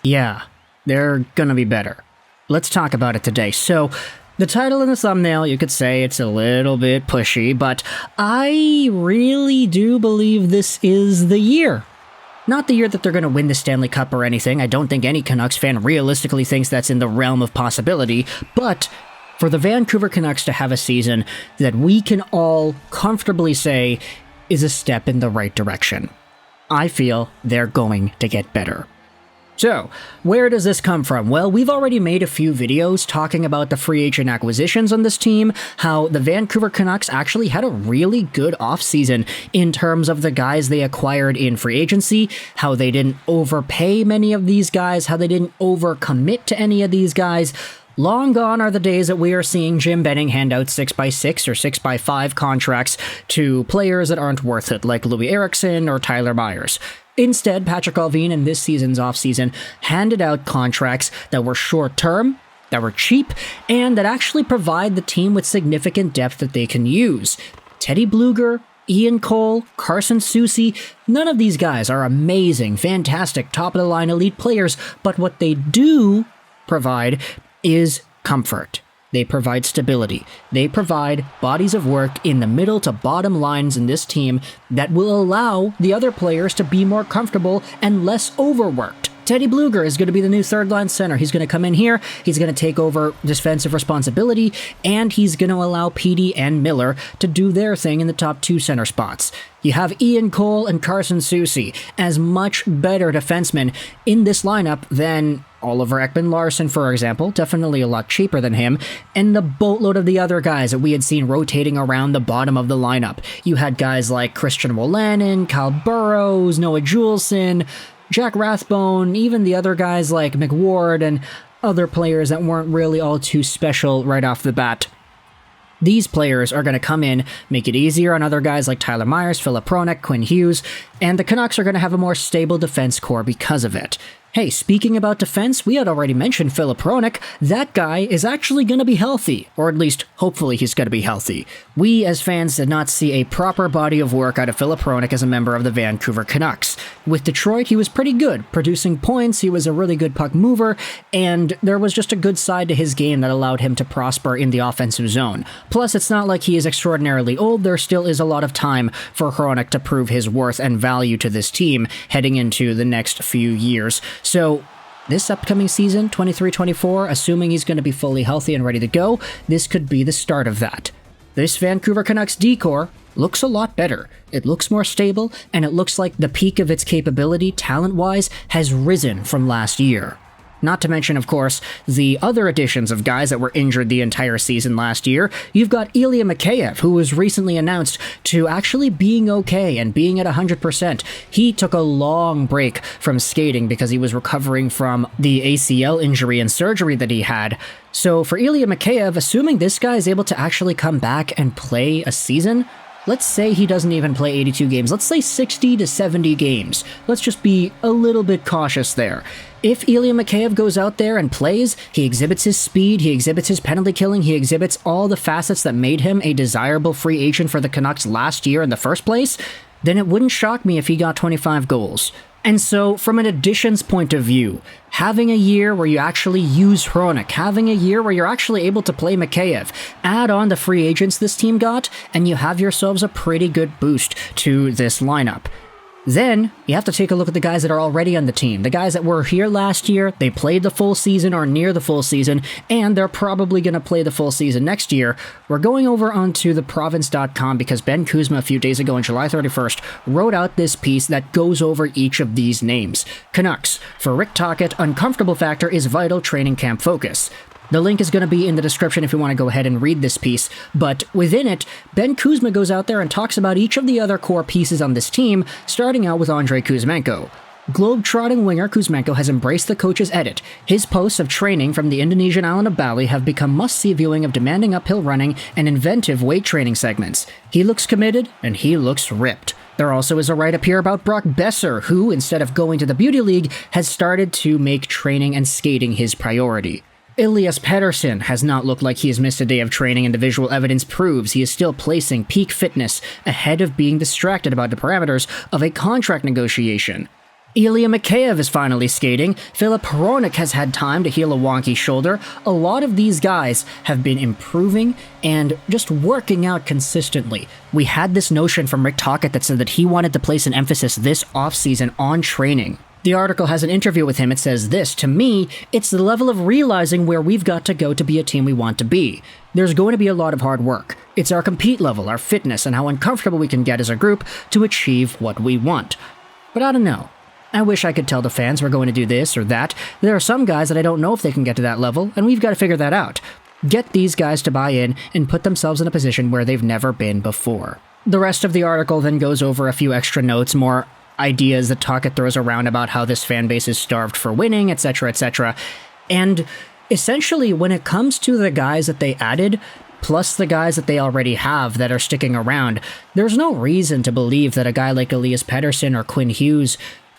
Yeah, they're gonna be better. Let's talk about it today. So, the title in the thumbnail, you could say it's a little bit pushy, but I really do believe this is the year. Not the year that they're going to win the Stanley Cup or anything. I don't think any Canucks fan realistically thinks that's in the realm of possibility, but for the Vancouver Canucks to have a season that we can all comfortably say is a step in the right direction. I feel they're going to get better. So, where does this come from? Well, we've already made a few videos talking about the free agent acquisitions on this team, how the Vancouver Canucks actually had a really good offseason in terms of the guys they acquired in free agency, how they didn't overpay many of these guys, how they didn't overcommit to any of these guys. Long gone are the days that we are seeing Jim Benning hand out 6x6 or 6x5 contracts to players that aren't worth it, like Louis Eriksson or Tyler Myers. Instead, Patrik Allvin in this season's offseason handed out contracts that were short-term, that were cheap, and that actually provide the team with significant depth that they can use. Teddy Blueger, Ian Cole, Carson Soucy, none of these guys are amazing, fantastic, top-of-the-line elite players, but what they do provide is comfort. They provide stability. They provide bodies of work in the middle to bottom lines in this team that will allow the other players to be more comfortable and less overworked. Teddy Blueger is going to be the new third-line center. He's going to come in here, he's going to take over defensive responsibility, and he's going to allow Petey and Miller to do their thing in the top two center spots. You have Ian Cole and Carson Soucy as much better defensemen in this lineup than Oliver Ekman-Larsson, for example, definitely a lot cheaper than him, and the boatload of the other guys that we had seen rotating around the bottom of the lineup. You had guys like Christian Wolanin, Kyle Burrows, Noah Juleson, Jack Rathbone, even the other guys like McWard and other players that weren't really all too special right off the bat. These players are going to come in, make it easier on other guys like Tyler Myers, Filip Hronek, Quinn Hughes, and the Canucks are going to have a more stable defense core because of it. Hey, speaking about defense, we had already mentioned Filip Hronek. That guy is actually going to be healthy, or at least hopefully he's going to be healthy. We as fans did not see a proper body of work out of Filip Hronek as a member of the Vancouver Canucks. With Detroit, he was pretty good, producing points, he was a really good puck mover, and there was just a good side to his game that allowed him to prosper in the offensive zone. Plus, it's not like he is extraordinarily old, there still is a lot of time for Hronek to prove his worth and value to this team heading into the next few years. So, this upcoming season, 23-24, assuming he's going to be fully healthy and ready to go, this could be the start of that. This Vancouver Canucks D-core looks a lot better. It looks more stable, and it looks like the peak of its capability, talent-wise, has risen from last year. Not to mention, of course, the other additions of guys that were injured the entire season last year. You've got Ilya Mikheyev, who was recently announced to actually being okay and being at 100%. He took a long break from skating because he was recovering from the ACL injury and surgery that he had. So for Ilya Mikheyev, assuming this guy is able to actually come back and play a season, let's say he doesn't even play 82 games. Let's say 60 to 70 games. Let's just be a little bit cautious there. If Ilya Mikheyev goes out there and plays, he exhibits his speed, he exhibits his penalty killing, he exhibits all the facets that made him a desirable free agent for the Canucks last year in the first place, then it wouldn't shock me if he got 25 goals. And so, from an additions point of view, having a year where you actually use Hronek, having a year where you're actually able to play Mikheyev, add on the free agents this team got, and you have yourselves a pretty good boost to this lineup. Then, you have to take a look at the guys that are already on the team. The guys that were here last year, they played the full season or near the full season, and they're probably going to play the full season next year. We're going over onto theprovince.com because Ben Kuzma a few days ago on July 31st wrote out this piece that goes over each of these names. Canucks. For Rick Tocchet, uncomfortable factor is vital training camp focus. The link is going to be in the description if you want to go ahead and read this piece, but within it, Ben Kuzma goes out there and talks about each of the other core pieces on this team, starting out with Andrei Kuzmenko. Globe-trotting winger Kuzmenko has embraced the coach's edit. His posts of training from the Indonesian island of Bali have become must-see viewing of demanding uphill running and inventive weight training segments. He looks committed, and he looks ripped. There also is a write-up here about Brock Besser, who, instead of going to the Beauty League, has started to make training and skating his priority. Elias Pettersson has not looked like he has missed a day of training, and the visual evidence proves he is still placing peak fitness ahead of being distracted about the parameters of a contract negotiation. Ilya Mikheyev is finally skating. Filip Hronek has had time to heal a wonky shoulder. A lot of these guys have been improving and just working out consistently. We had this notion from Rick Tocchet that said that he wanted to place an emphasis this offseason on training. The article has an interview with him. It says this: "To me, it's the level of realizing where we've got to go to be a team we want to be. There's going to be a lot of hard work. It's our compete level, our fitness, and how uncomfortable we can get as a group to achieve what we want. But I don't know. I wish I could tell the fans we're going to do this or that. There are some guys that I don't know if they can get to that level, and we've got to figure that out. Get these guys to buy in and put themselves in a position where they've never been before." The rest of the article then goes over a few extra notes, more ideas that Tocchet throws around about how this fan base is starved for winning, etc., etc. And essentially, when it comes to the guys that they added, plus the guys that they already have that are sticking around, there's no reason to believe that a guy like Elias Pettersson or Quinn Hughes,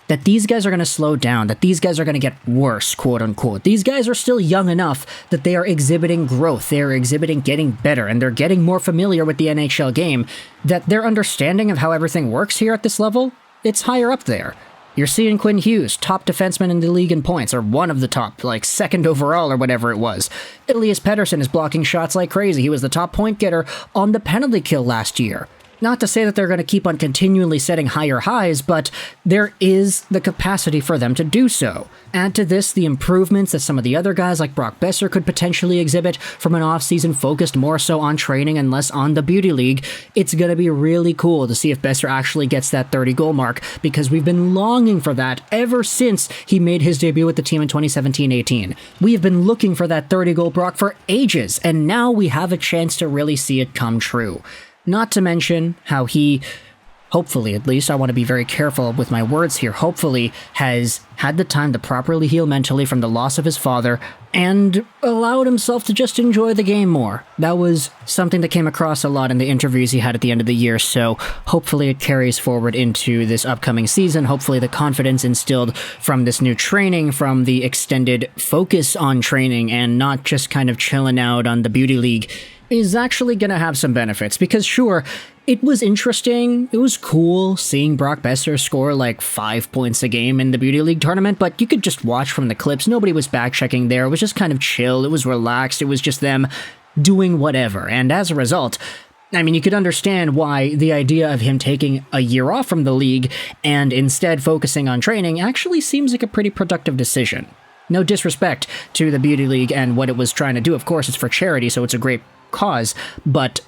that these guys are going to slow down, that these guys are going to get worse, quote-unquote. These guys are still young enough that they are exhibiting growth, they are exhibiting getting better, and they're getting more familiar with the NHL game, that their understanding of how everything works here at this level, it's higher up there. You're seeing Quinn Hughes, top defenseman in the league in points, or one of the top, like second overall or whatever it was. Elias Pettersson is blocking shots like crazy. He was the top point getter on the penalty kill last year. Not to say that they're going to keep on continually setting higher highs, but there is the capacity for them to do so. Add to this the improvements that some of the other guys like Brock Boeser could potentially exhibit from an offseason focused more so on training and less on the beauty league. It's going to be really cool to see if Boeser actually gets that 30-goal mark, because we've been longing for that ever since he made his debut with the team in 2017-18. We have been looking for that 30-goal Brock for ages, and now we have a chance to really see it come true. Not to mention how he, hopefully at least, I want to be very careful with my words here, hopefully has had the time to properly heal mentally from the loss of his father and allowed himself to just enjoy the game more. That was something that came across a lot in the interviews he had at the end of the year, so hopefully it carries forward into this upcoming season. Hopefully the confidence instilled from this new training, from the extended focus on training and not just kind of chilling out on the beauty league, is actually going to have some benefits. Because sure, it was interesting, it was cool seeing Brock Boeser score like 5 points a game in the Beauty League tournament, but you could just watch from the clips, nobody was back-checking there, it was just kind of chill, it was relaxed, it was just them doing whatever, and as a result, I mean, you could understand why the idea of him taking a year off from the league and instead focusing on training actually seems like a pretty productive decision. No disrespect to the Beauty League and what it was trying to do, of course it's for charity, so it's a great cause, but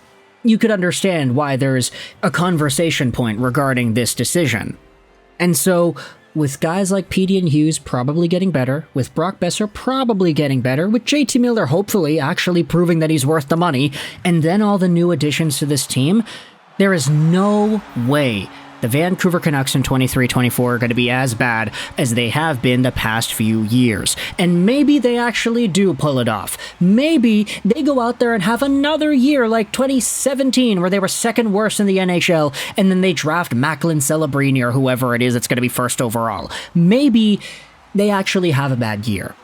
you could understand why there's a conversation point regarding this decision. And so, with guys like Petey and Hughes probably getting better, with Brock Boeser probably getting better, with JT Miller hopefully actually proving that he's worth the money, and then all the new additions to this team, there is no way the Vancouver Canucks in 23-24 are going to be as bad as they have been the past few years. And maybe they actually do pull it off. Maybe they go out there and have another year like 2017 where they were second worst in the NHL and then they draft Macklin Celebrini or whoever it is that's going to be first overall. Maybe they actually have a bad year.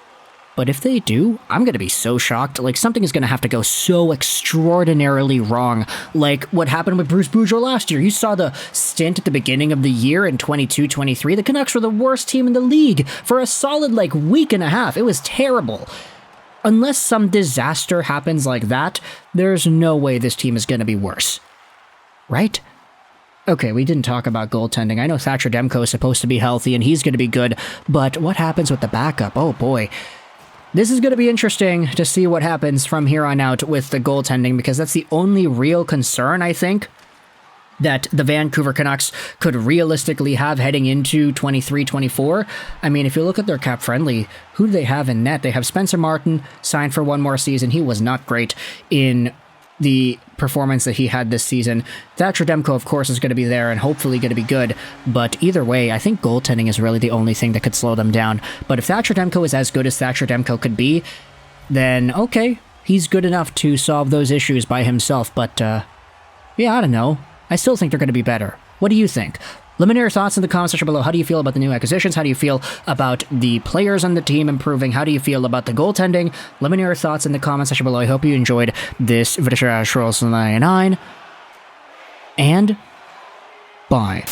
But if they do, I'm going to be so shocked. Like, something is going to have to go so extraordinarily wrong. Like what happened with Bruce Boudreau last year. You saw the stint at the beginning of the year in 22-23. The Canucks were the worst team in the league for a solid, week and a half. It was terrible. Unless some disaster happens like that, there's no way this team is going to be worse. Right? Okay, we didn't talk about goaltending. I know Thatcher Demko is supposed to be healthy and he's going to be good, but what happens with the backup? Oh boy. This is going to be interesting to see what happens from here on out with the goaltending, because that's the only real concern, I think, that the Vancouver Canucks could realistically have heading into 23-24. I mean, if you look at their cap friendly, who do they have in net? They have Spencer Martin, signed for one more season. He was not great in the performance that he had this season. Thatcher Demko, of course, is going to be there and hopefully going to be good, but either way, I think goaltending is really the only thing that could slow them down. But if Thatcher Demko is as good as Thatcher Demko could be, then okay, he's good enough to solve those issues by himself, but yeah, I don't know. I still think they're going to be better. What do you think? Let me know your thoughts in the comment section below. How do you feel about the new acquisitions? How do you feel about the players on the team improving? How do you feel about the goaltending? Let me know your thoughts in the comment section below. I hope you enjoyed this video. And bye.